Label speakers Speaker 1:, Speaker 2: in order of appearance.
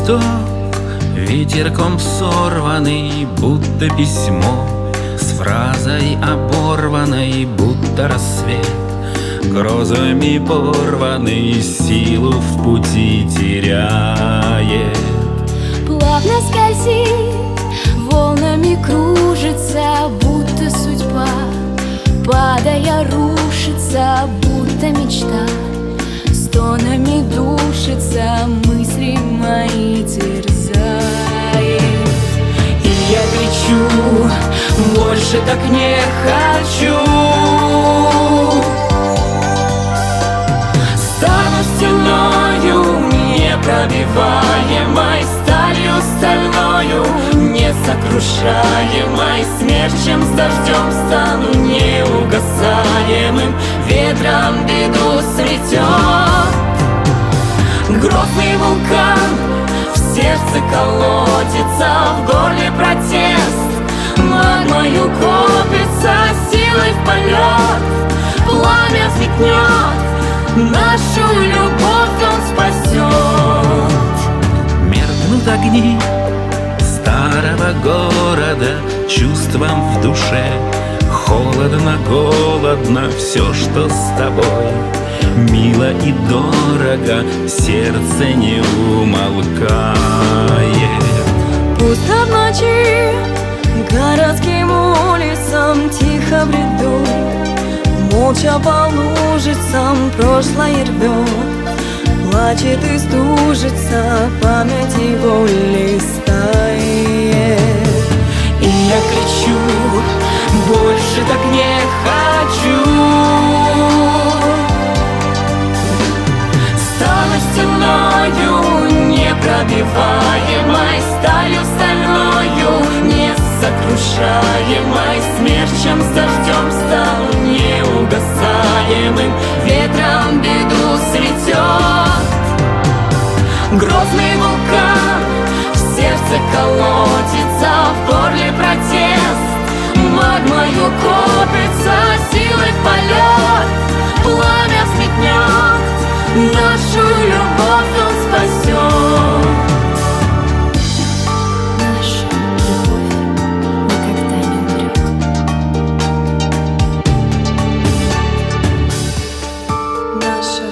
Speaker 1: листок, ветерком сорванный, будто письмо, с фразой оборванной, будто рассвет, грозами порванный, силу в пути теряет.
Speaker 2: Плавно скользит, волнами кружится, будто судьба, падая рушится, будто мечта, стонами душится, мысли мои терзает. И я кричу, больше так не хочу. Стану стеною, непробиваемой, сталью стальною, несокрушаемой, смерчем с дождем стану неугасаемым, ветром беду сметет. Грозный вулкан в сердце колотится, в горле протест, магмою копится, силой в полет, пламя взметнет, нашу любовь он спасет.
Speaker 1: Меркнут огни старого города, чувством в душе холодно, голодно, все, что с тобой мило и дорого, сердце не умолкает.
Speaker 2: Пусто в ночи, городским улицам тихо бреду, молча по лужицам прошлое рвет, плачет и стужится, память его листает. И я кричу, больше так не хочу. Стану стеною, непробиваемой, сталью стальною, несокрушаемой, смерчем с дождем стану неугасаемым, ветром беду сметет. Грозный вулкан в сердце колотится, в горле протест, магмою копится, силой в полет, пламя взметнет, нашу любовь он спасет. Наша любовь никогда не умрет. Наша